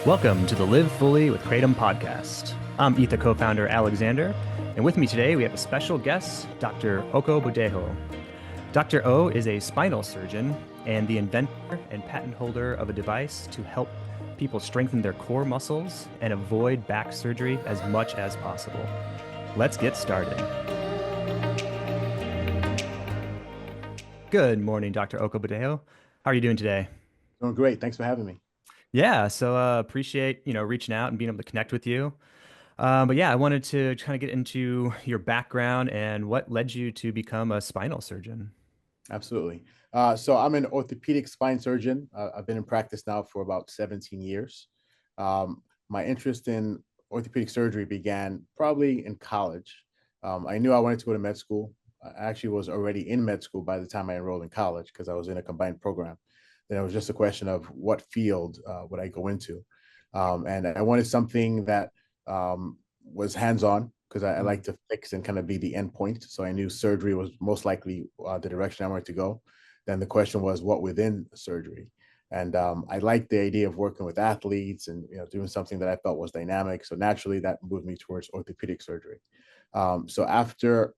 Welcome to the Live Fully with Kratom podcast. I'm ETHA Co-Founder Alexander, and with me today we have a special guest, Dr. Okubadejo. Dr. O is a spinal surgeon and the inventor and patent holder of a device to help people strengthen their core muscles and avoid back surgery as much as possible. Let's get started. Good morning, Dr. Okubadejo. How are you doing today? Doing great. Thanks for having me. Yeah, so appreciate reaching out and being able to connect with you. But yeah, I wanted to kind of get into your background and what led you to become a spinal surgeon. Absolutely. So I'm an orthopedic spine surgeon. I've been in practice now for about 17 years. My interest in orthopedic surgery began probably in college. I knew I wanted to go to med school. I actually was already in med school by the time I enrolled in college because I was in a combined program. Then it was just a question of what field would I go into. And I wanted something that was hands-on because I Mm. like to fix and kind of be the end point. So I knew surgery was most likely the direction I wanted to go. Then the question was what within surgery. And I liked the idea of working with athletes and doing something that I felt was dynamic. So naturally, that moved me towards orthopedic surgery. So after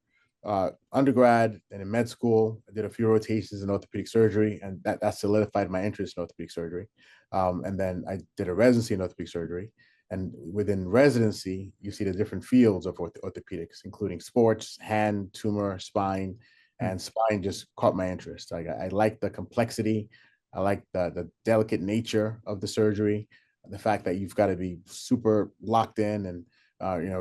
undergrad and in med school, I did a few rotations in orthopedic surgery, and that solidified my interest in orthopedic surgery. And then I did a residency in orthopedic surgery. And within residency, you see the different fields of orthopedics, including sports, hand, tumor, spine, Mm. and spine just caught my interest. I like the complexity. I like the delicate nature of the surgery, the fact that you've got to be super locked in and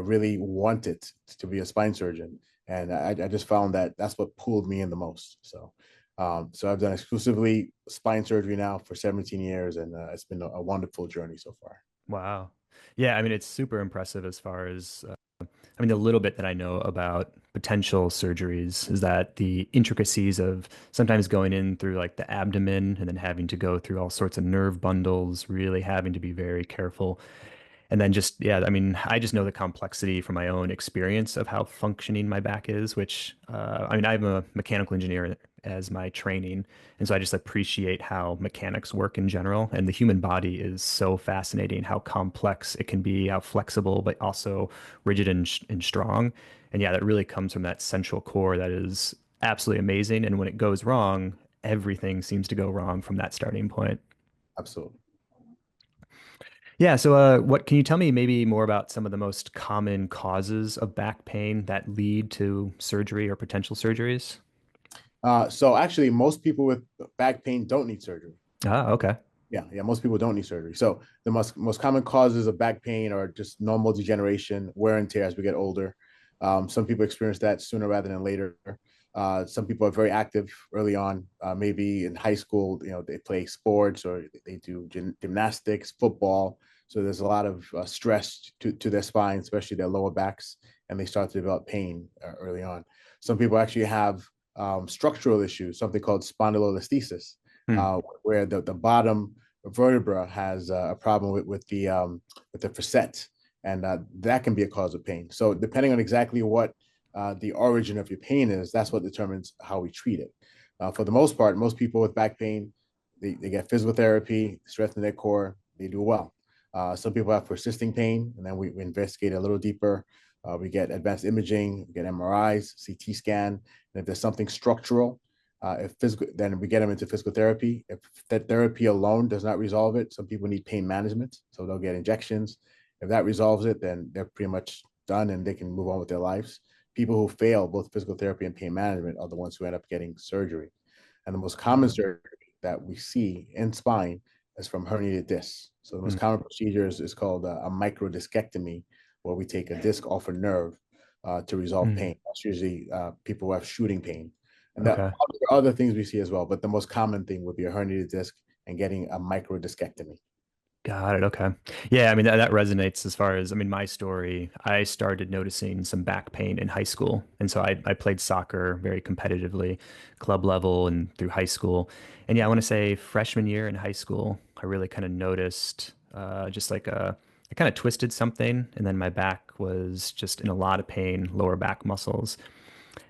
really want it to be a spine surgeon. And I just found that that's what pulled me in the most. So I've done exclusively spine surgery now for 17 years, and it's been a wonderful journey so far. Wow. Yeah, I mean, it's super impressive as far as, I mean, the little bit that I know about potential surgeries is that the intricacies of sometimes going in through like the abdomen and then having to go through all sorts of nerve bundles, really having to be very careful. And then just, yeah, I mean, I just know the complexity from my own experience of how functioning my back is, which, I mean, I'm a mechanical engineer as my training. And so I just appreciate how mechanics work in general. And the human body is so fascinating, how complex it can be, how flexible, but also rigid and strong. And yeah, that really comes from that central core that is absolutely amazing. And when it goes wrong, everything seems to go wrong from that starting point. Absolutely. Yeah, so what can you tell me maybe more about some of the most common causes of back pain that lead to surgery or potential surgeries? So actually, most people with back pain don't need surgery. Ah, okay. Yeah, most people don't need surgery. So the most common causes of back pain are just normal degeneration, wear and tear as we get older. Some people experience that sooner rather than later. Some people are very active early on. Maybe in high school, they play sports or they do gymnastics, football. So there's a lot of stress to their spine, especially their lower backs, and they start to develop pain early on. Some people actually have structural issues, something called spondylolisthesis, Hmm. where the bottom vertebra has a problem with the facet, and that can be a cause of pain. So depending on exactly what the origin of your pain is, that's what determines how we treat it. For the most part, most people with back pain, they get physical therapy, strengthen their core, they do well. Some people have persisting pain, and then we investigate a little deeper. We get advanced imaging, we get MRIs, CT scan, and if there's something structural, if physical, then we get them into physical therapy. If that therapy alone does not resolve it, some people need pain management, so they'll get injections. If that resolves it, then they're pretty much done and they can move on with their lives. People who fail both physical therapy and pain management are the ones who end up getting surgery. And the most common surgery that we see in spine is from herniated discs. So the most Hmm. common procedure is called a microdiscectomy, where we take a disc off a nerve to resolve Hmm. pain. That's usually people who have shooting pain. And there Okay. are other things we see as well, but the most common thing would be a herniated disc and getting a microdiscectomy. Got it. Okay. Yeah, I mean that resonates as far as I mean my story. I started noticing some back pain in high school. And so I played soccer very competitively, club level and through high school. And yeah, I want to say freshman year in high school, I really kind of noticed just like I kind of twisted something and then my back was just in a lot of pain, lower back muscles.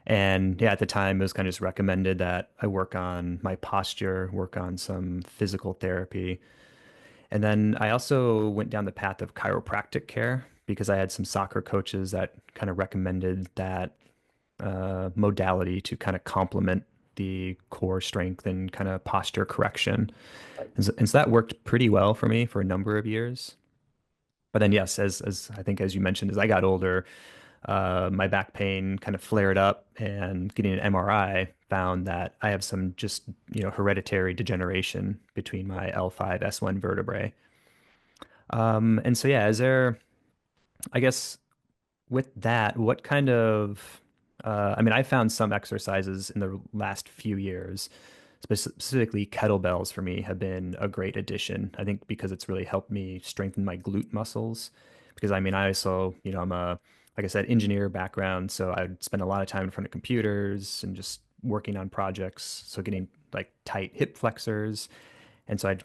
And yeah, at the time it was kind of just recommended that I work on my posture, work on some physical therapy. And then I also went down the path of chiropractic care because I had some soccer coaches that kind of recommended that modality to kind of complement the core strength and kind of posture correction. Right. And so that worked pretty well for me for a number of years. But then, yes, as I think as you mentioned, as I got older, my back pain kind of flared up, and getting an MRI found that I have some just, hereditary degeneration between my L5, S1 vertebrae. And so, yeah, I guess with that, what kind of, I mean, I found some exercises in the last few years, specifically kettlebells for me have been a great addition. I think because it's really helped me strengthen my glute muscles. Because I mean, I also, I'm like I said, engineer background. So I'd spend a lot of time in front of computers and just working on projects. So getting like tight hip flexors. And so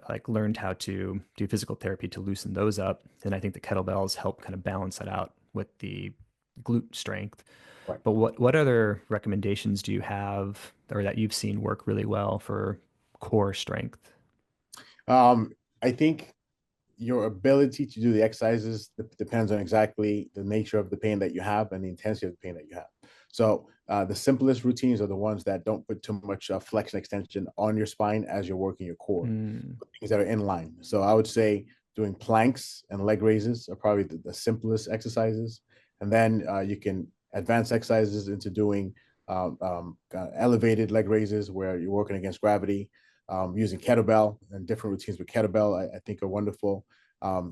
like learned how to do physical therapy to loosen those up. And I think the kettlebells help kind of balance that out with the glute strength. Right. But what other recommendations do you have or that you've seen work really well for core strength? I think your ability to do the exercises depends on exactly the nature of the pain that you have and the intensity of the pain that you have. So the simplest routines are the ones that don't put too much flexion extension on your spine as you're working your core, Mm, things that are in line. So I would say doing planks and leg raises are probably the simplest exercises. And then you can advance exercises into doing elevated leg raises where you're working against gravity, using kettlebell and different routines with kettlebell, I think are wonderful.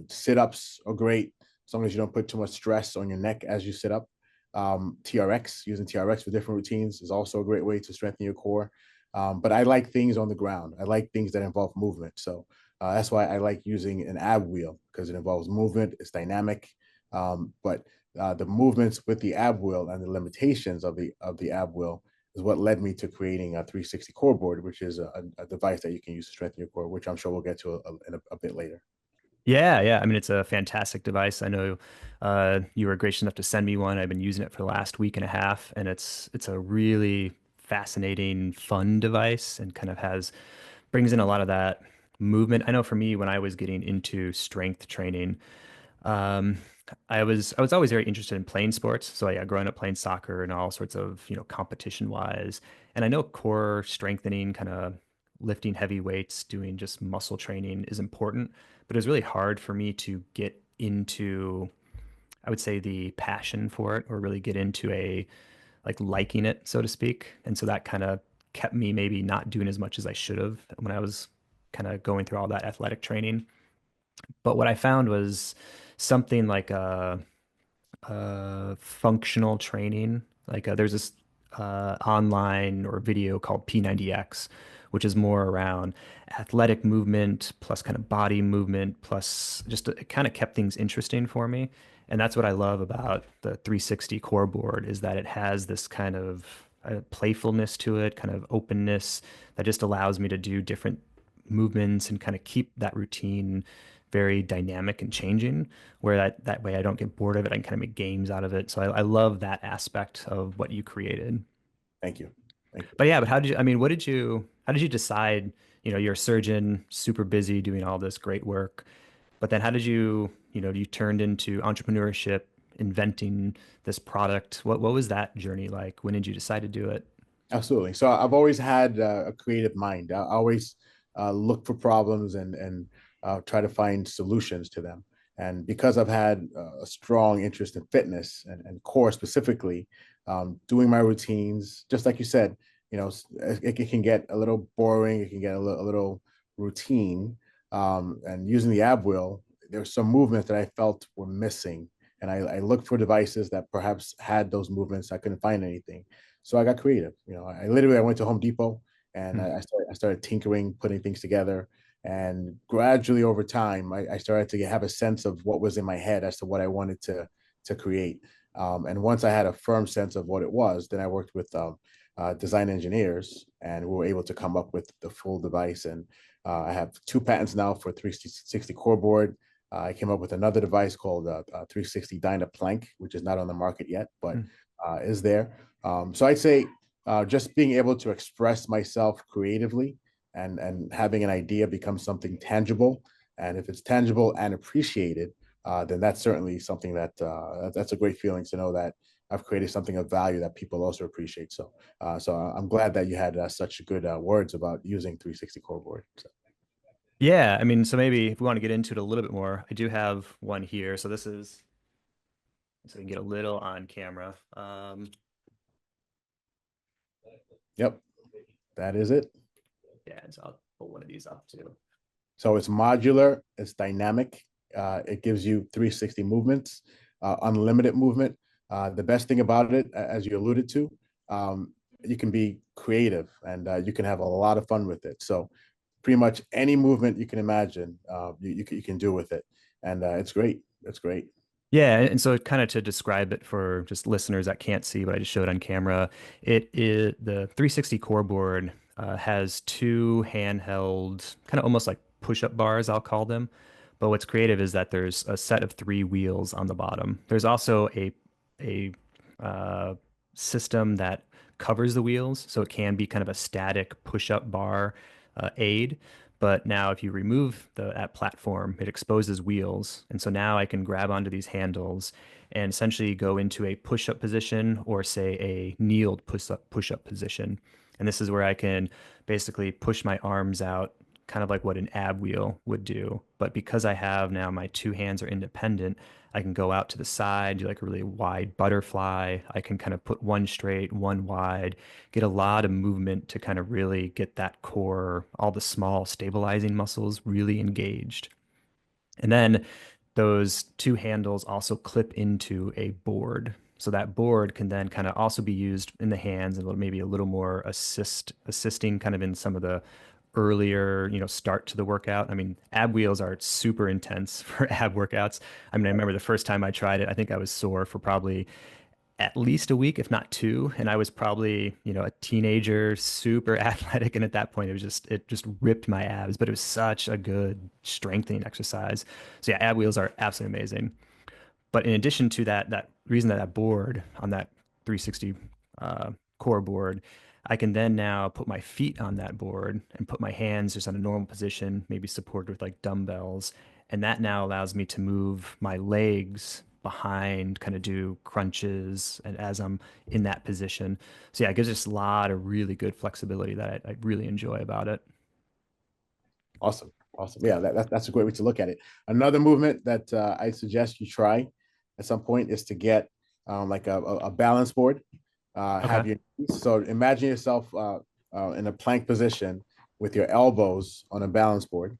Sit-ups are great as long as you don't put too much stress on your neck as you sit up. TRX, using TRX for different routines is also a great way to strengthen your core. But I like things on the ground. I like things that involve movement. So that's why I like using an ab wheel because it involves movement. It's dynamic. But the movements with the ab wheel and the limitations of the ab wheel is what led me to creating a 360 core board, which is a device that you can use to strengthen your core, which I'm sure we'll get to a bit later. yeah, yeah. I mean, it's a fantastic device. I know you were gracious enough to send me one. I've been using it for the last week and a half, and it's a really fascinating, fun device, and kind of brings in a lot of that movement. I know for me, when I was getting into strength training, Um, I was always very interested in playing sports. So yeah, growing up playing soccer and all sorts of, competition wise. And I know core strengthening, kind of lifting heavy weights, doing just muscle training is important, but it was really hard for me to get into, I would say, the passion for it or really get into a like liking it, so to speak. And so that kind of kept me maybe not doing as much as I should have when I was kind of going through all that athletic training. But what I found was something like functional training. Like there's this online or video called P90X, which is more around athletic movement plus kind of body movement plus just it kind of kept things interesting for me. And that's what I love about the 360 core board is that it has this kind of playfulness to it, kind of openness that just allows me to do different movements and kind of keep that routine very dynamic and changing where that way I don't get bored of it. I can kind of make games out of it. So I love that aspect of what you created. Thank you. Thank you. But yeah, but I mean, how did you decide, you're a surgeon, super busy doing all this great work, but then how did you turned into entrepreneurship, inventing this product? What was that journey like? When did you decide to do it? Absolutely. So I've always had a creative mind. I always look for problems and try to find solutions to them. And because I've had a strong interest in fitness and core specifically, doing my routines, just like you said, it can get a little boring. It can get a little routine. And using the ab wheel, there's some movements that I felt were missing. And I looked for devices that perhaps had those movements. I couldn't find anything. So I got creative. I went to Home Depot and Hmm. I started tinkering, putting things together. And gradually over time, I started to have a sense of what was in my head as to what I wanted to create. And once I had a firm sense of what it was, then I worked with design engineers and we were able to come up with the full device. And I have 2 patents now for 360 core board. I came up with another device called 360 Dyna Plank, which is not on the market yet, but is there. So I'd say just being able to express myself creatively and having an idea become something tangible And if it's tangible and appreciated, then that's certainly something that's a great feeling to know that I've created something of value that people also appreciate. So I'm glad that you had such good words about using 360 core board. So. Yeah, I mean, so maybe if we want to get into it a little bit more, I do have one here. So this is so we can get a little on camera. Yep, that is it. Yeah, and so I'll pull one of these up too. So it's modular, it's dynamic, it gives you 360 movements, unlimited movement. The best thing about it, as you alluded to, you can be creative and you can have a lot of fun with it. So pretty much any movement you can imagine, you can do with it. And it's great. It's great. Yeah, and so kind of to describe it for just listeners that can't see what I just showed on camera, it is the 360 core board has two handheld, kind of almost like push-up bars, I'll call them. But what's creative is that there's a set of three wheels on the bottom. There's also a uh, system that covers the wheels, so it can be kind of a static push-up bar aid. But now if you remove that platform, it exposes wheels. And so now I can grab onto these handles and essentially go into a push-up position or say a kneeled push-up position. And this is where I can basically push my arms out, kind of like what an ab wheel would do. But because I have now my two hands are independent, I can go out to the side, do like a really wide butterfly. I can kind of put one straight, one wide, get a lot of movement to kind of really get that core, all the small stabilizing muscles really engaged. And then those two handles also clip into a board. So that board can then kind of also be used in the hands and maybe a little more assisting kind of in some of the earlier, start to the workout. I mean, ab wheels are super intense for ab workouts. I mean, I remember the first time I tried it, I think I was sore for probably at least a week, if not two. And I was probably, a teenager, super athletic. And at that point, it just ripped my abs, but it was such a good strengthening exercise. So yeah, ab wheels are absolutely amazing. But in addition to that reason that board on that 360 core board, I can then now put my feet on that board and put my hands just on a normal position, maybe supported with like dumbbells. And that now allows me to move my legs behind, kind of do crunches and as I'm in that position. So yeah, it gives us a lot of really good flexibility that I really enjoy about it. Awesome. Awesome. Yeah, that's a great way to look at it. Another movement that I suggest you try at some point is to get like a balance board. Okay. Have your so imagine yourself in a plank position with your elbows on a balance board,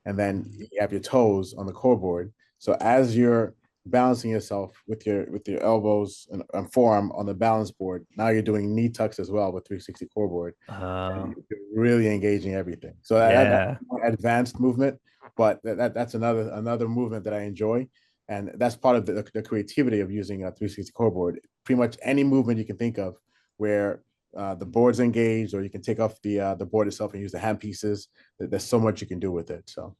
and then you have your toes on the core board. So as you're balancing yourself with your elbows and forearm on the balance board, now you're doing knee tucks as well with 360 core board, and you're really engaging everything. So that's Yeah. more advanced movement, but that's another movement that I enjoy, and that's part of the creativity of using a 360 core board. Pretty much any movement you can think of where the board's engaged, or you can take off the board itself and use the hand pieces. There's so much you can do with it. So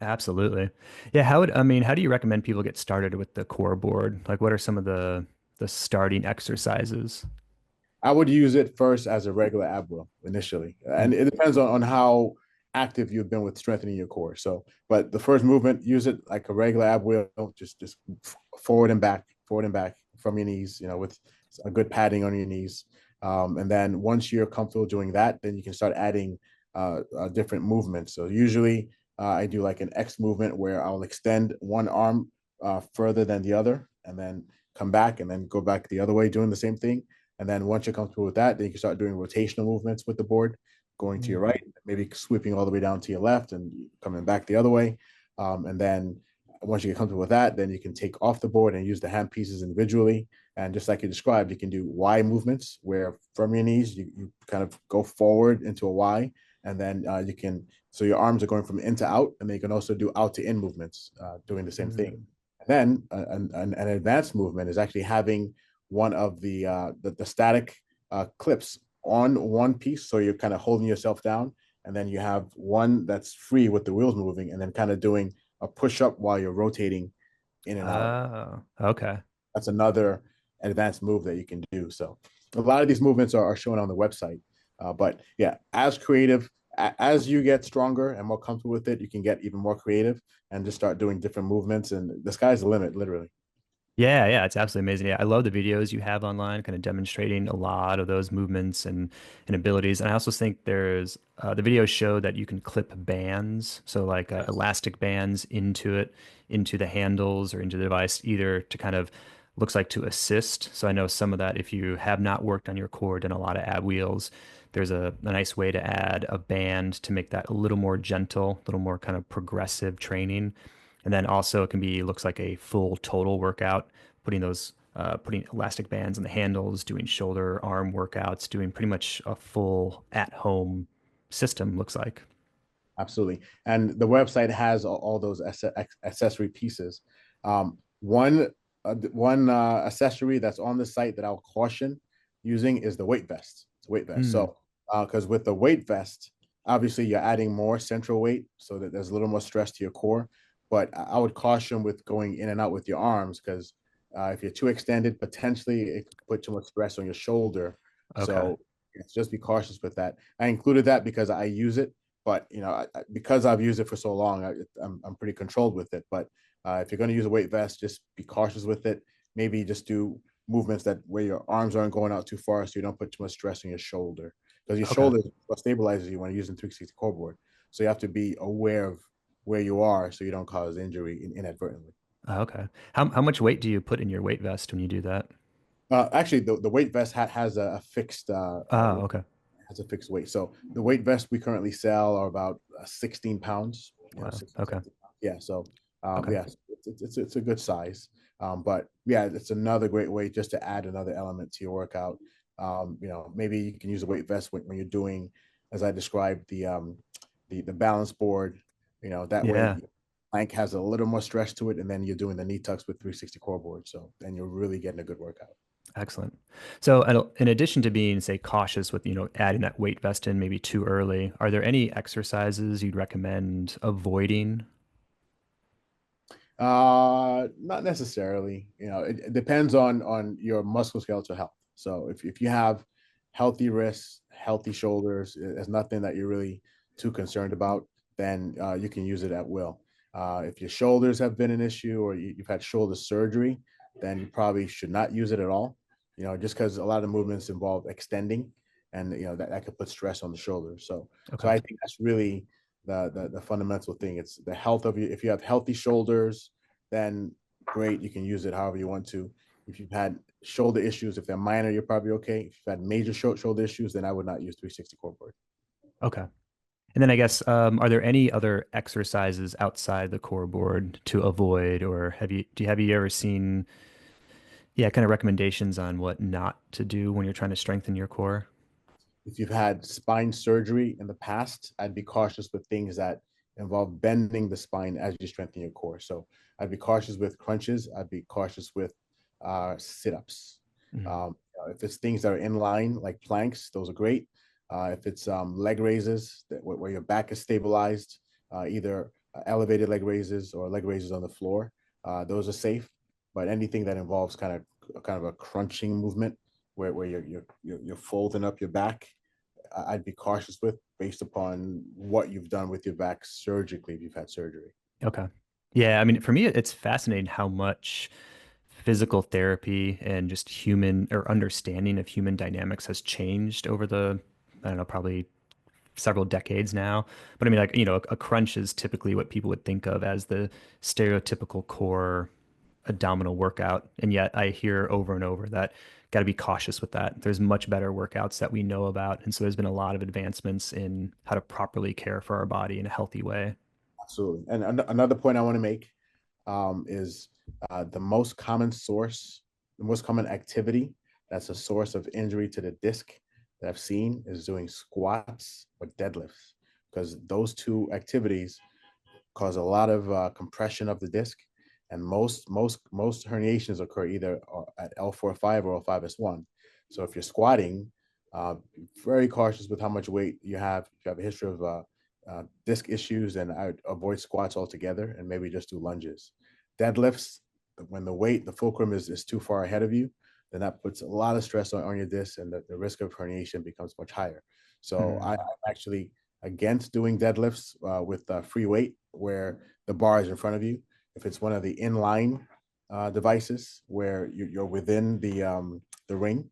Absolutely. Yeah, how do you recommend people get started with the core board? Like what are some of the starting exercises? I would use it first as a regular ab row initially, Mm. and it depends on how active you've been with strengthening your core. So, but the first movement, use it like a regular ab wheel, just forward and back from your knees. With a good padding on your knees, and then once you're comfortable doing that, then you can start adding different movements. So usually, I do like an X movement where I'll extend one arm further than the other, and then come back, and then go back the other way, doing the same thing. And then once you're comfortable with that, then you can start doing rotational movements with the board, going to your Mm. right, maybe sweeping all the way down to your left and coming back the other way. And then once you get comfortable with that, then you can take off the board and use the hand pieces individually. And just like you described, you can do Y movements where from your knees, you kind of go forward into a Y. And then so your arms are going from in to out, and then you can also do out to in movements, doing the same thing. Mm. And then an advanced movement is actually having one of the static clips on one piece, so you're kind of holding yourself down, and then you have one that's free with the wheels moving, and then kind of doing a push up while you're rotating in and out. Oh, okay. That's another advanced move that you can do. So a lot of these movements are shown on the website, but yeah, as creative as you get stronger and more comfortable with it, you can get even more creative and just start doing different movements. And the sky's the limit, literally. Yeah, yeah, it's absolutely amazing. Yeah, I love the videos you have online, kind of demonstrating a lot of those movements and abilities. And I also think there's the videos show that you can clip bands, so like Yes. elastic bands into it, into the handles or into the device, either to kind of looks like to assist. So I know some of that, if you have not worked on your core, done a lot of ab wheels, there's a nice way to add a band to make that a little more gentle, a little more kind of progressive training. And then also it can be looks like a full total workout, putting elastic bands on the handles, doing shoulder, arm workouts, doing pretty much a full at-home system, looks like. Absolutely. And the website has all those accessory pieces. One accessory that's on the site that I'll caution using is the weight vest. It's a weight vest. Mm, So, because with the weight vest, obviously you're adding more central weight so that there's a little more stress to your core. But I would caution with going in and out with your arms because if you're too extended, potentially it could put too much stress on your shoulder. okay. So, just be cautious with that. I included that because I use it, but because I've used it for so long, I'm pretty controlled with it. But if you're going to use a weight vest, just be cautious with it. Maybe just do movements that where your arms aren't going out too far, so you don't put too much stress on your shoulder, because your Okay. shoulder is what stabilizes you when you're using 360 core board. So you have to be aware of where you are, so you don't cause injury inadvertently. Okay. How much weight do you put in your weight vest when you do that? Actually, the weight vest has a fixed Oh, okay. has a fixed weight. So the weight vest we currently sell are about 16 pounds. Wow. 16, Okay. 17 pounds. Yeah. So Okay. yeah, it's a good size. But yeah, it's another great way just to add another element to your workout. Maybe you can use a weight vest when you're doing, as I described, the balance board. That way Yeah. plank has a little more stretch to it, and then you're doing the knee tucks with 360 core board. So then you're really getting a good workout. Excellent. So, in addition to being, say, cautious with, adding that weight vest in maybe too early, are there any exercises you'd recommend avoiding? Not necessarily. It depends on your musculoskeletal health. So if you have healthy wrists, healthy shoulders, there's nothing that you're really too concerned about, then you can use it at will. If your shoulders have been an issue or you've had shoulder surgery, then you probably should not use it at all. Just because a lot of the movements involve extending, and that could put stress on the shoulders. So Okay. I think that's really the fundamental thing. It's the health of you. If you have healthy shoulders, then great, you can use it however you want to. If you've had shoulder issues, if they're minor, you're probably okay. If you've had major shoulder issues, then I would not use 360 core board. Okay. And then I guess, are there any other exercises outside the core board to avoid, or have you ever seen, yeah, kind of recommendations on what not to do when you're trying to strengthen your core? If you've had spine surgery in the past, I'd be cautious with things that involve bending the spine as you strengthen your core. So I'd be cautious with crunches. I'd be cautious with sit-ups. Mhm. If it's things that are in line, like planks, those are great. If it's leg raises where your back is stabilized, either elevated leg raises or leg raises on the floor, those are safe. But anything that involves kind of a crunching movement where you're folding up your back, I'd be cautious with based upon what you've done with your back surgically if you've had surgery. Okay. Yeah, I mean, for me, it's fascinating how much physical therapy and just human or understanding of human dynamics has changed over the, I don't know, probably several decades now. But I mean, like, a crunch is typically what people would think of as the stereotypical core abdominal workout. And yet I hear over and over that got to be cautious with that. There's much better workouts that we know about. And so there's been a lot of advancements in how to properly care for our body in a healthy way. Absolutely. And another point I want to make is the most common activity that's a source of injury to the disc that I've seen is doing squats or deadlifts, because those two activities cause a lot of compression of the disc, and most herniations occur either at L4-5 or L5S1. So if you're squatting, be very cautious with how much weight you have. If you have a history of disc issues, then I would avoid squats altogether and maybe just do lunges. Deadlifts, when the fulcrum is too far ahead of you, then that puts a lot of stress on your disc, and the risk of herniation becomes much higher. So I Hmm. actually against doing deadlifts with free weight where the bar is in front of you. If it's one of the inline devices where you're within the ring,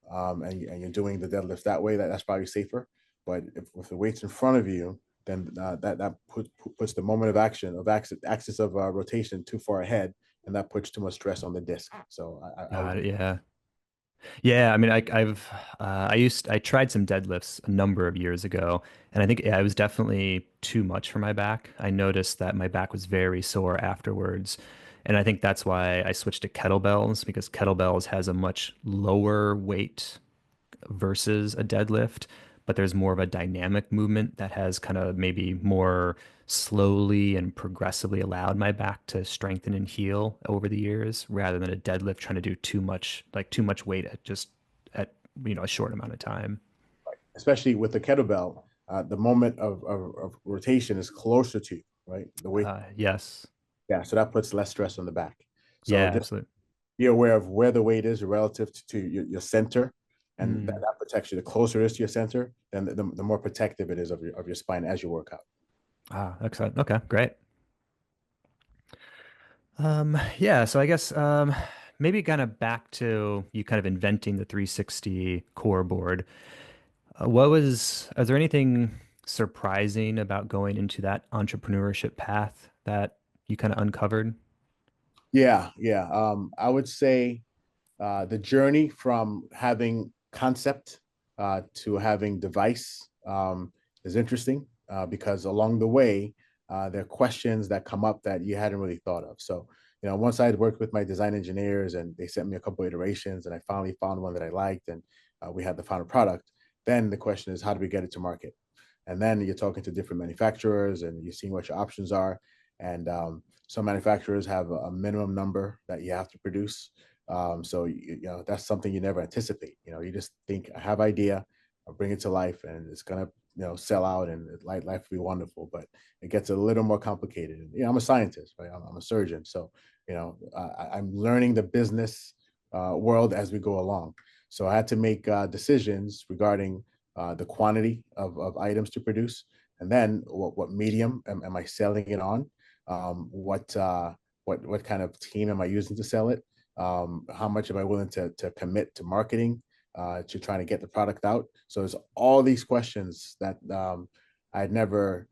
and you're doing the deadlifts that way, that's probably safer. But if the weight's in front of you, then puts the moment of action of axis of rotation too far ahead, and that puts too much stress on the disc. So I would. Got it. Yeah. Yeah, I mean, I tried some deadlifts a number of years ago, and I think yeah, it was definitely too much for my back. I noticed that my back was very sore afterwards, and I think that's why I switched to kettlebells because kettlebells has a much lower weight versus a deadlift, but there's more of a dynamic movement that has kind of maybe more slowly and progressively allowed my back to strengthen and heal over the years rather than a deadlift trying to do too much, like too much weight at just at a short amount of time. Especially with the kettlebell, the moment of rotation is closer to you, right? The weight, Yes. yeah. So that puts less stress on the back. So Yeah, just absolutely. be aware of where the weight is relative to your center, and Mm. that protects you. The closer it is to your center, then the more protective it is of your spine as you work out. Excellent. Okay, great. Yeah, so I guess maybe kind of back to you kind of inventing the 360 core board. Is there anything surprising about going into that entrepreneurship path that you kind of uncovered? Yeah, yeah. I would say the journey from having concept to having device is interesting because along the way, there are questions that come up that you hadn't really thought of. So, once I had worked with my design engineers and they sent me a couple of iterations and I finally found one that I liked and we had the final product, then the question is, how do we get it to market? And then you're talking to different manufacturers and you're seeing what your options are. And some manufacturers have a minimum number that you have to produce. So that's something you never anticipate. You just think I have idea, I'll bring it to life, and it's gonna sell out, and life will be wonderful. But it gets a little more complicated. And, I'm a scientist, right? I'm a surgeon, so I'm learning the business world as we go along. So I had to make decisions regarding the quantity of items to produce, and then what medium am I selling it on? What kind of team am I using to sell it? How much am I willing to commit to marketing, to trying to get the product out? So there's all these questions that I had never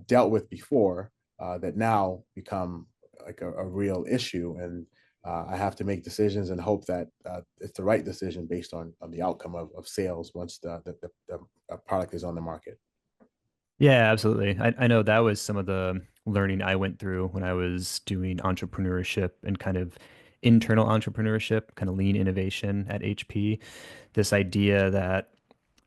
dealt with before that now become like a real issue, and I have to make decisions and hope that it's the right decision based on the outcome of sales once the product is on the market. Yeah, absolutely. I know that was some of the learning I went through when I was doing entrepreneurship and kind of internal entrepreneurship, kind of lean innovation at HP. This idea that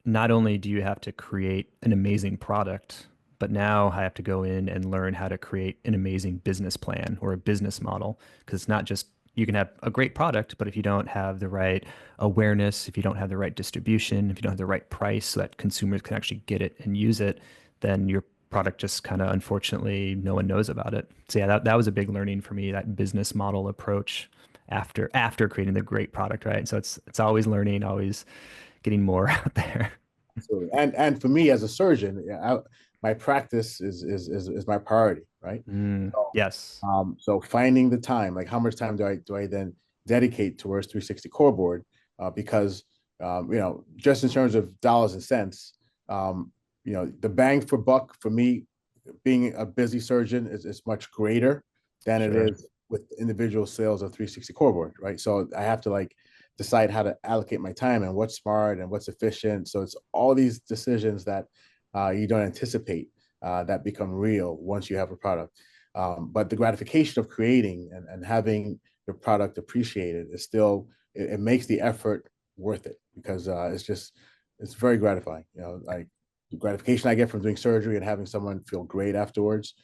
not only do you have to create an amazing product, but now I have to go in and learn how to create an amazing business plan or a business model. Because it's not just you can have a great product, but if you don't have the right awareness, if you don't have the right distribution, if you don't have the right price so that consumers can actually get it and use it, then your product just kind of unfortunately no one knows about it. So yeah, that was a big learning for me, that business model approach after creating the great product, right? So it's always learning, always getting more out there. Absolutely. And for me as a surgeon, yeah, my practice is my priority, right? Yes, So finding the time, like how much time do I then dedicate towards 360 core board? Because just in terms of dollars and cents, the bang for buck for me, being a busy surgeon is much greater than it sure. is with individual sales of 360 core board, right? So I have to like decide how to allocate my time and what's smart and what's efficient. So it's all these decisions that you don't anticipate that become real once you have a product. But the gratification of creating and having your product appreciated is still, it makes the effort worth it because it's very gratifying. Like the gratification I get from doing surgery and having someone feel great afterwards,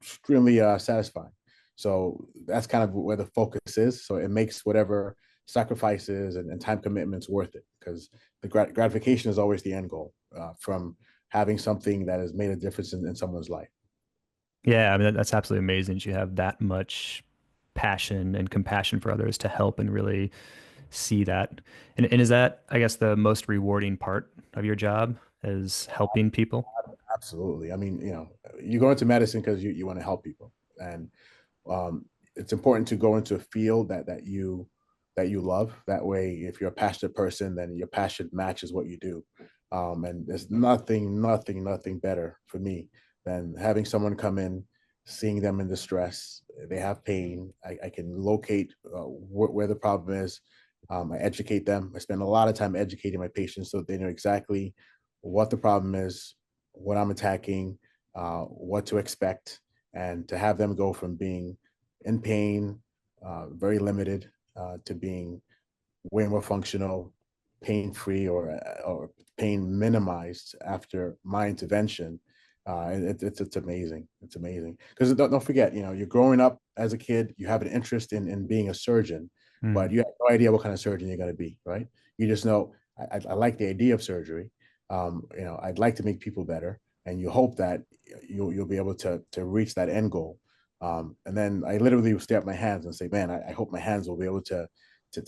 extremely satisfying. So that's kind of where the focus is. So it makes whatever sacrifices and time commitments worth it because the gratification is always the end goal from having something that has made a difference in someone's life. Yeah, I mean that's absolutely amazing that you have that much passion and compassion for others to help and really see that. And is that, I guess, the most rewarding part of your job is helping people? Absolutely. I mean, you go into medicine because you want to help people, and um, it's important to go into a field that you love. That way, if you're a passionate person, then your passion matches what you do. And there's nothing better for me than having someone come in, seeing them in distress. They have pain. I can locate where the problem is. I educate them. I spend a lot of time educating my patients so they know exactly what the problem is, what I'm attacking, what to expect, and to have them go from being in pain, very limited, to being way more functional, pain free, or pain minimized after my intervention. It's amazing. It's amazing because don't forget, you're growing up as a kid. You have an interest in being a surgeon, but Mm. you have no idea what kind of surgeon you're going to be, right? You just know I like the idea of surgery. I'd like to make people better, and you hope that you'll be able to reach that end goal. And then I literally would stare at my hands and say, man, I hope my hands will be able to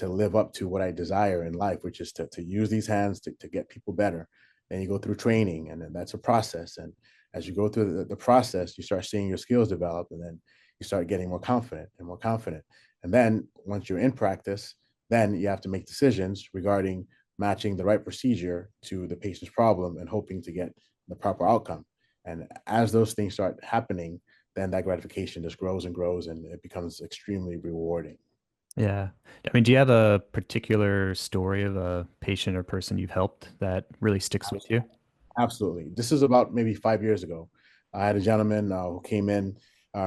live up to what I desire in life, which is to use these hands to get people better. And you go through training, and then that's a process. And as you go through the process, you start seeing your skills develop, and then you start getting more confident and more confident. And then once you're in practice, then you have to make decisions regarding matching the right procedure to the patient's problem and hoping to get the proper outcome. And as those things start happening, then that gratification just grows and grows, and it becomes extremely rewarding. Yeah. I mean, do you have a particular story of a patient or person you've helped that really sticks with you? Absolutely. This is about maybe 5 years ago. I had a gentleman who came in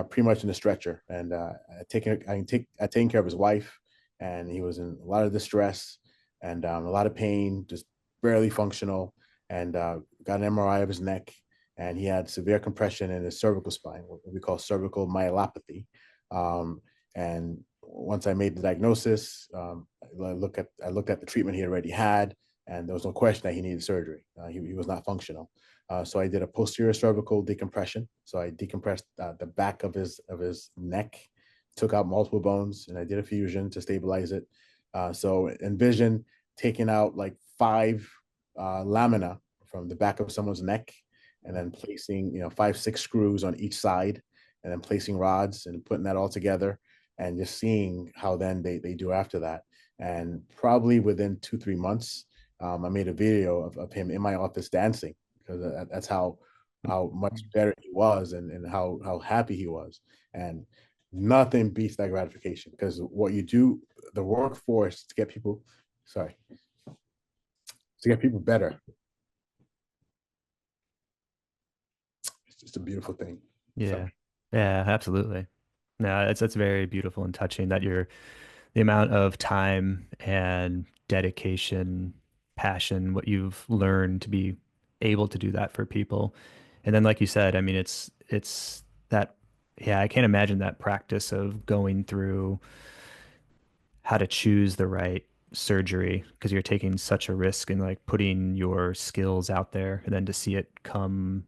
pretty much in a stretcher, and I taken care of his wife, and he was in a lot of distress and a lot of pain, just barely functional, and got an MRI of his neck, and he had severe compression in his cervical spine, what we call cervical myelopathy. Um, and once I made the diagnosis, I looked at the treatment he already had, and there was no question that he needed surgery. He was not functional. So I did a posterior cervical decompression. So I decompressed the back of his neck, took out multiple bones, and I did a fusion to stabilize it. So envision taking out like five lamina from the back of someone's neck, and then placing 5, 6 screws on each side, and then placing rods and putting that all together, and just seeing how then they do after that. And probably within 2, 3 months, I made a video of him in my office dancing because that's how much better he was, and how happy he was. And nothing beats that gratification, because what you do, the workforce to get people, sorry, to get people better, it's just a beautiful thing. Yeah. Sorry. Yeah, absolutely. No, that's very beautiful and touching that you're the amount of time and dedication, passion, what you've learned to be able to do that for people. And then like you said, I mean it's that yeah, I can't imagine that practice of going through how to choose the right surgery because you're taking such a risk and like putting your skills out there and then to see it come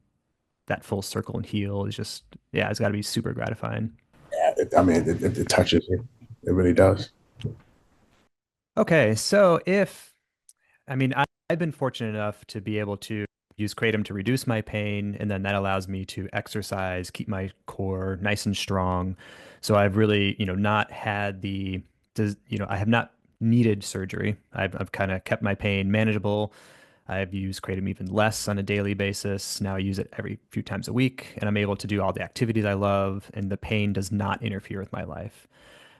that full circle and heal is just yeah, it's got to be super gratifying. Yeah, I mean, it touches you. It really does. Okay, so if I mean, I've been fortunate enough to be able to use Kratom to reduce my pain, and then that allows me to exercise, keep my core nice and strong. So I've really, not had I have not needed surgery. I've kind of kept my pain manageable. I've used Kratom even less on a daily basis. Now I use it every few times a week, and I'm able to do all the activities I love, and the pain does not interfere with my life.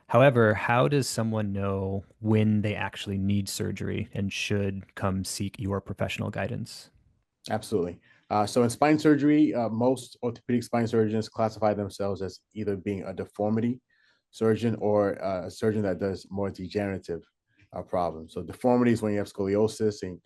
However, how does someone know when they actually need surgery and should come seek your professional guidance? Absolutely. So in spine surgery, most orthopedic spine surgeons classify themselves as either being a deformity surgeon or a surgeon that does more degenerative problems. So deformity is when you have scoliosis and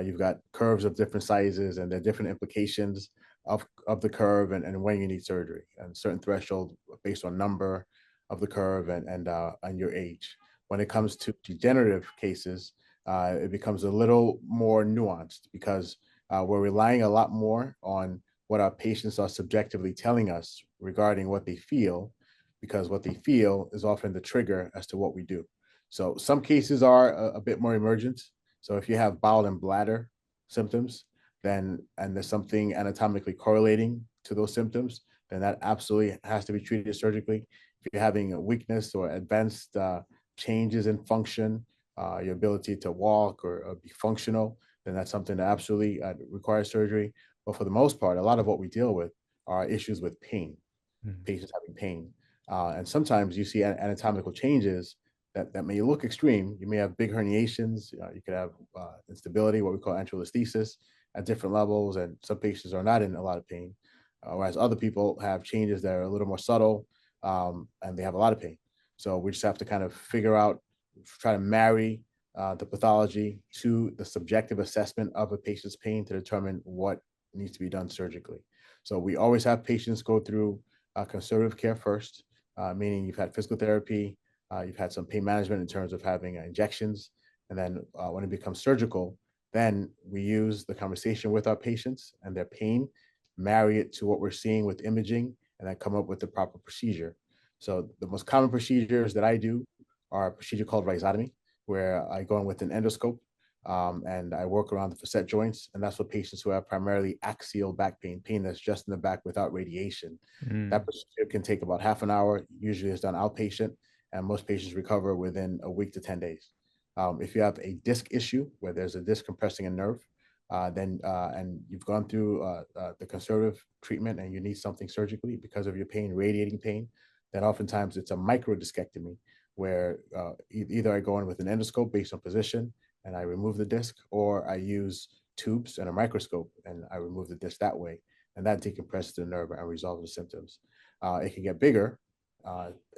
you've got curves of different sizes, and there are different implications of the curve, and when you need surgery, and certain threshold based on number of the curve and your age. When it comes to degenerative cases, it becomes a little more nuanced, because we're relying a lot more on what our patients are subjectively telling us regarding what they feel, because what they feel is often the trigger as to what we do. So some cases are a bit more emergent. So if you have bowel and bladder symptoms, then and there's something anatomically correlating to those symptoms, then that absolutely has to be treated surgically. If you're having a weakness or advanced changes in function, your ability to walk or be functional, then that's something that absolutely requires surgery. But for the most part, a lot of what we deal with are issues with pain, Mhm. patients having pain. And sometimes you see anatomical changes that may look extreme. You may have big herniations. You could have instability, what we call anterolisthesis, at different levels. And some patients are not in a lot of pain, whereas other people have changes that are a little more subtle, and they have a lot of pain. So we just have to kind of figure out, try to marry the pathology to the subjective assessment of a patient's pain to determine what needs to be done surgically. So we always have patients go through conservative care first, meaning you've had physical therapy, you've had some pain management in terms of having injections, and then when it becomes surgical, then we use the conversation with our patients and their pain, marry it to what we're seeing with imaging, and then come up with the proper procedure. So the most common procedures that I do are a procedure called rhizotomy, where I go in with an endoscope and I work around the facet joints. And that's for patients who have primarily axial back pain, pain that's just in the back without radiation. That Mm. procedure can take about half an hour. Usually it's done outpatient, and most patients recover within a week to 10 days. If you have a disc issue where there's a disc compressing a nerve, then and you've gone through the conservative treatment and you need something surgically because of your pain, radiating pain, then oftentimes it's a microdiscectomy where either I go in with an endoscope based on position and I remove the disc, or I use tubes and a microscope and I remove the disc that way, and that decompresses the nerve and resolves the symptoms. It can get bigger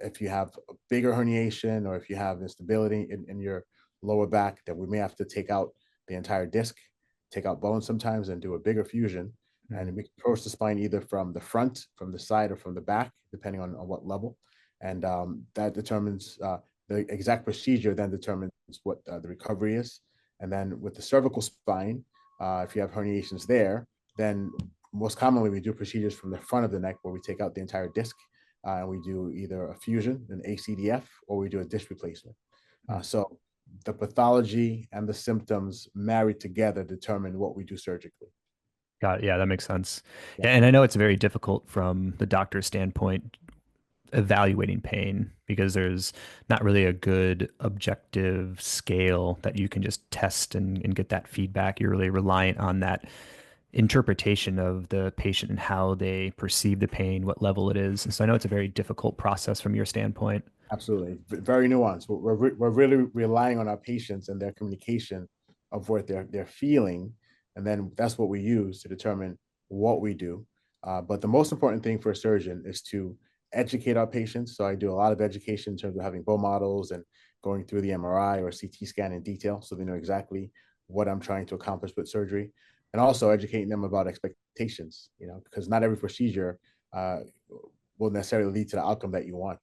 if you have a bigger herniation or if you have instability in your lower back, that we may have to take out the entire disc, take out bones sometimes, and do a bigger fusion. And Mm. we can approach the spine either from the front, from the side, or from the back, depending on what level. And that determines the exact procedure, then determines what the recovery is. And then with the cervical spine, if you have herniations there, then most commonly we do procedures from the front of the neck where we take out the entire disc and we do either a fusion, an ACDF, or we do a disc replacement. Mm. So the pathology and the symptoms married together determine what we do surgically. Got it. Yeah, that makes sense. Yeah, Yeah, and I know it's very difficult from the doctor's standpoint evaluating pain because there's not really a good objective scale that you can just test and get that feedback. You're really reliant on that interpretation of the patient and how they perceive the pain, what level it is. And so I know it's a very difficult process from your standpoint. absolutely. Very nuanced. We're really relying on our patients and their communication of what they're feeling. And then that's what we use to determine what we do. But the most important thing for a surgeon is to educate our patients. So I do a lot of education in terms of having bone models and going through the MRI or CT scan in detail so they know exactly what I'm trying to accomplish with surgery. And also educating them about expectations, because not every procedure uh, will necessarily lead to the outcome that you want.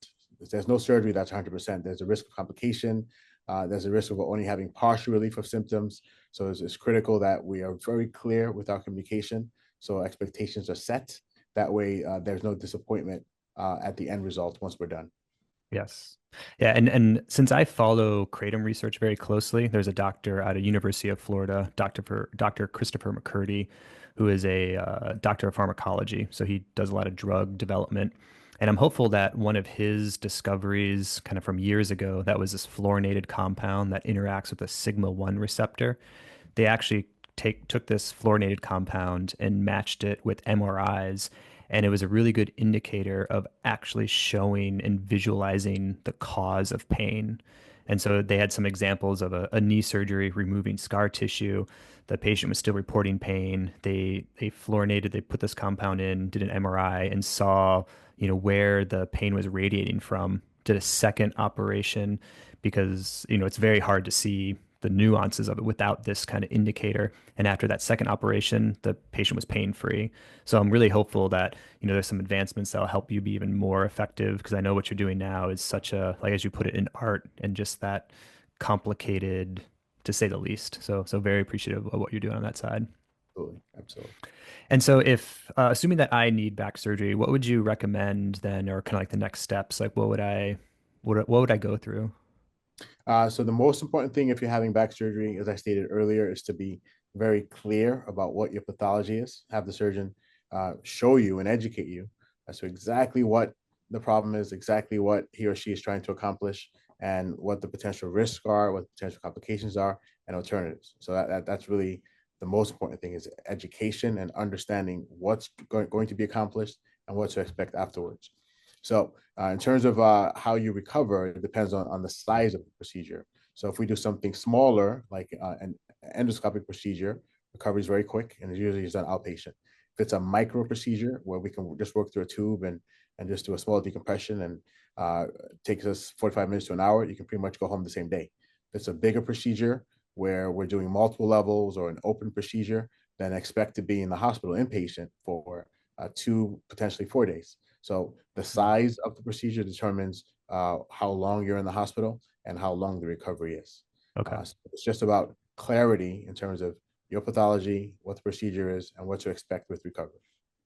There's no surgery that's 100%. There's a risk of complication. There's a risk of only having partial relief of symptoms. So it's critical that we are very clear with our communication. So expectations are set. That way, there's no disappointment at the end result once we're done. Yes. Yeah, and since I follow kratom research very closely, there's a doctor out of University of Florida, Dr. Christopher McCurdy, who is a doctor of pharmacology. So he does a lot of drug development. And I'm hopeful that one of his discoveries, kind of from years ago, that was this fluorinated compound that interacts with the sigma 1 receptor. They actually took this fluorinated compound and matched it with MRIs, and it was a really good indicator of actually showing and visualizing the cause of pain. And so they had some examples of a knee surgery removing scar tissue. The patient was still reporting pain. They fluorinated, they put this compound in, did an MRI, and saw, where the pain was radiating from. Did a second operation because, it's very hard to see the nuances of it without this kind of indicator. And after that second operation, the patient was pain free. So I'm really hopeful that, there's some advancements that'll help you be even more effective because I know what you're doing now is such a, like, as you put it, in art and just that complicated to say the least. So very appreciative of what you're doing on that side. Absolutely. Absolutely. And so if, assuming that I need back surgery, what would you recommend then, or kind of like the next steps? Like what would I go through? So the most important thing if you're having back surgery, as I stated earlier, is to be very clear about what your pathology is. Have the surgeon show you and educate you as to exactly what the problem is, exactly what he or she is trying to accomplish, and what the potential risks are, what the potential complications are, and alternatives. So that's really the most important thing, is education and understanding what's going to be accomplished and what to expect afterwards. So in terms of how you recover, it depends on the size of the procedure. So if we do something smaller, like an endoscopic procedure, recovery is very quick and it's usually just done outpatient. If it's a micro procedure where we can just work through a tube and just do a small decompression and takes us 45 minutes to an hour, you can pretty much go home the same day. If it's a bigger procedure where we're doing multiple levels or an open procedure, then expect to be in the hospital inpatient for 2, potentially 4 days. So the size of the procedure determines how long you're in the hospital and how long the recovery is. Okay. So it's just about clarity in terms of your pathology, what the procedure is, and what to expect with recovery.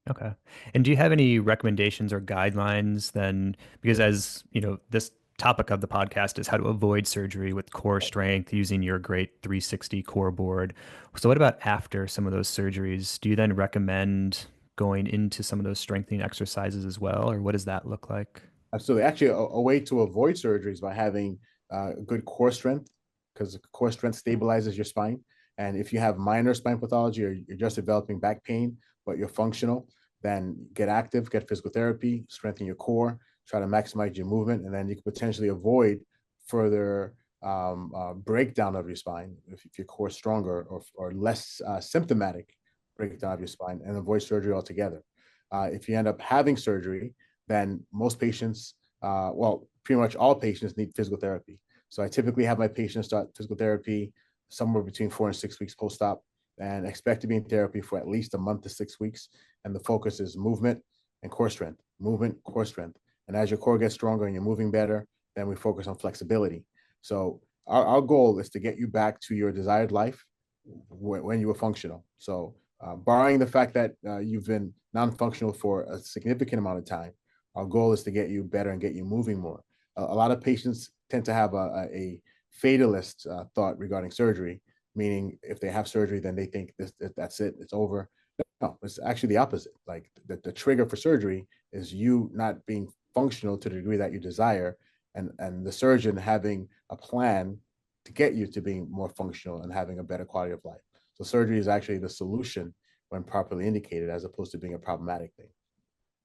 Okay. And do you have any recommendations or guidelines then? Because as you know, this topic of the podcast is how to avoid surgery with core strength using your great 360 core board. So what about after some of those surgeries? Do you then recommend going into some of those strengthening exercises as well, or what does that look like? Absolutely. Actually, a way to avoid surgery is by having good core strength, because core strength stabilizes your spine. And if you have minor spine pathology or you're just developing back pain, but you're functional, then get active, get physical therapy, strengthen your core, try to maximize your movement, and then you can potentially avoid further breakdown of your spine if your core is stronger or less symptomatic breakdown of your spine, and avoid surgery altogether. If you end up having surgery, then most patients, well, pretty much all patients need physical therapy. So I typically have my patients start physical therapy somewhere between 4 and 6 weeks post-op, and expect to be in therapy for at least a month to 6 weeks. And the focus is movement and core strength, movement, core strength. And as your core gets stronger and you're moving better, then we focus on flexibility. So our goal is to get you back to your desired life when you were functional. So barring the fact that you've been non-functional for a significant amount of time, our goal is to get you better and get you moving more. A lot of patients tend to have a fatalist thought regarding surgery, meaning if they have surgery, then they think that's it, it's over. No, it's actually the opposite. Like the trigger for surgery is you not being functional to the degree that you desire, and the surgeon having a plan to get you to being more functional and having a better quality of life. So surgery is actually the solution when properly indicated, as opposed to being a problematic thing.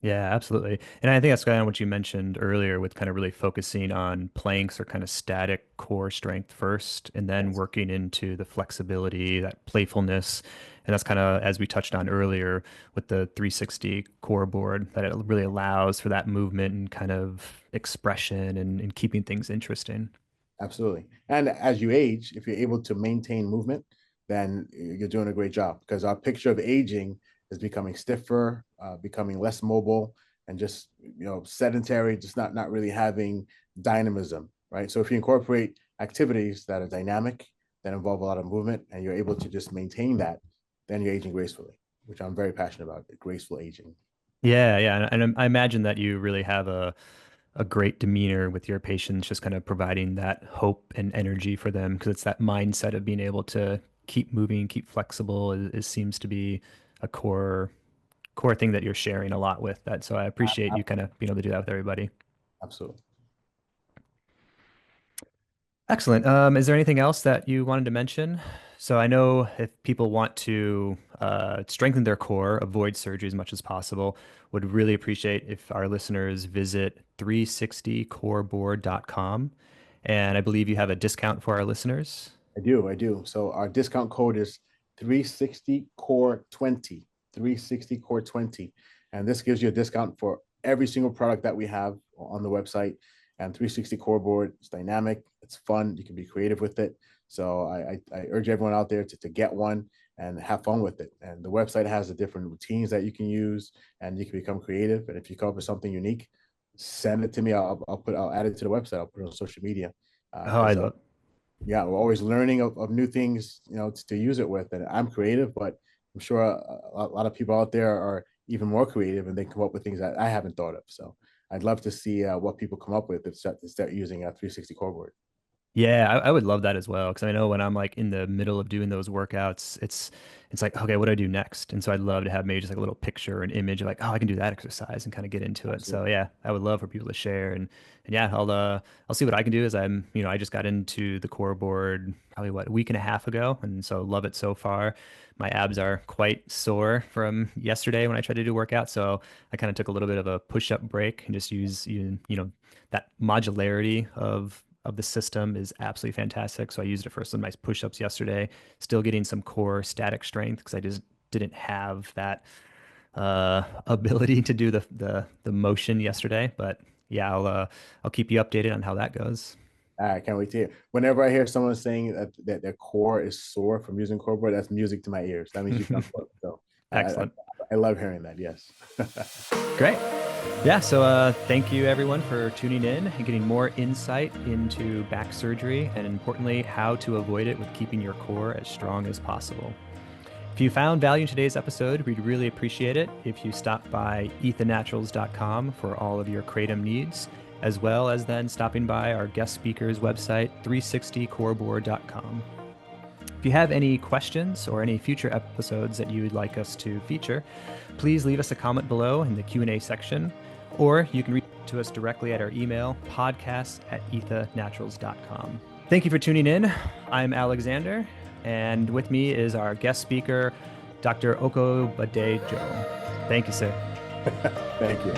Yeah, absolutely. And I think that's kind of what you mentioned earlier with kind of really focusing on planks or kind of static core strength first, and then Yes, working into the flexibility, that playfulness. And that's kind of, as we touched on earlier with the 360 core board, that it really allows for that movement and kind of expression and keeping things interesting. absolutely. And as you age, if you're able to maintain movement, then you're doing a great job, because our picture of aging is becoming stiffer, becoming less mobile, and just sedentary, just not really having dynamism, right? So if you incorporate activities that are dynamic, that involve a lot of movement, and you're able to just maintain that, then you're aging gracefully, which I'm very passionate about, graceful aging. Yeah, yeah. And I imagine that you really have a great demeanor with your patients, just kind of providing that hope and energy for them because it's that mindset of being able to keep moving, keep flexible is seems to be a core thing that you're sharing a lot with that. So I appreciate you kind of being able to do that with everybody. Absolutely. Excellent. Is there anything else that you wanted to mention? So I know if people want to strengthen their core, avoid surgery as much as possible, would really appreciate if our listeners visit 360coreboard.com. And I believe you have a discount for our listeners. I do. So our discount code is 360 core 20, 360 core 20. And this gives you a discount for every single product that we have on the website. And 360 core board is dynamic, it's fun, you can be creative with it. So I urge everyone out there to get one and have fun with it. And the website has the different routines that you can use, and you can become creative. And if you come up with something unique, send it to me. I'll add it to the website. I'll put it on social media, Oh, I because love. yeah, we're always learning of new things, to use it with. And I'm creative, but I'm sure a lot of people out there are even more creative, and they come up with things that I haven't thought of. So I'd love to see what people come up with and start using a 360 core board. Yeah, I would love that as well because I know when I'm like in the middle of doing those workouts, it's like, okay, what do I do next? And so I'd love to have maybe just like a little picture, an image of like, oh, I can do that exercise and kind of get into it. So Absolutely. yeah, I would love for people to share and yeah, I'll see what I can do as I just got into the core board probably a week and a half ago, and so love it so far. My abs are quite sore from yesterday when I tried to do workout, so I kind of took a little bit of a push-up break and just use that modularity of the system is absolutely fantastic. So I used it for some nice push-ups yesterday. Still getting some core static strength because I just didn't have that ability to do the motion yesterday. But yeah, I'll keep you updated on how that goes. I can't wait to hear. Whenever I hear someone saying that their core is sore from using core board, that's music to my ears. That means you've done work. So I, I, Excellent. I love hearing that. Yes. Great. Yeah, so thank you everyone for tuning in and getting more insight into back surgery and importantly, how to avoid it with keeping your core as strong as possible. If you found value in today's episode, we'd really appreciate it if you stopped by ethanaturals.com for all of your Kratom needs, as well as then stopping by our guest speaker's website, 360coreboard.com. If you have any questions or any future episodes that you would like us to feature, please leave us a comment below in the Q&A section, or you can reach to us directly at our email, podcast@ethanaturals.com. Thank you for tuning in. I'm Alexander, and with me is our guest speaker, Dr. Okubadejo. Thank you, sir. Thank you.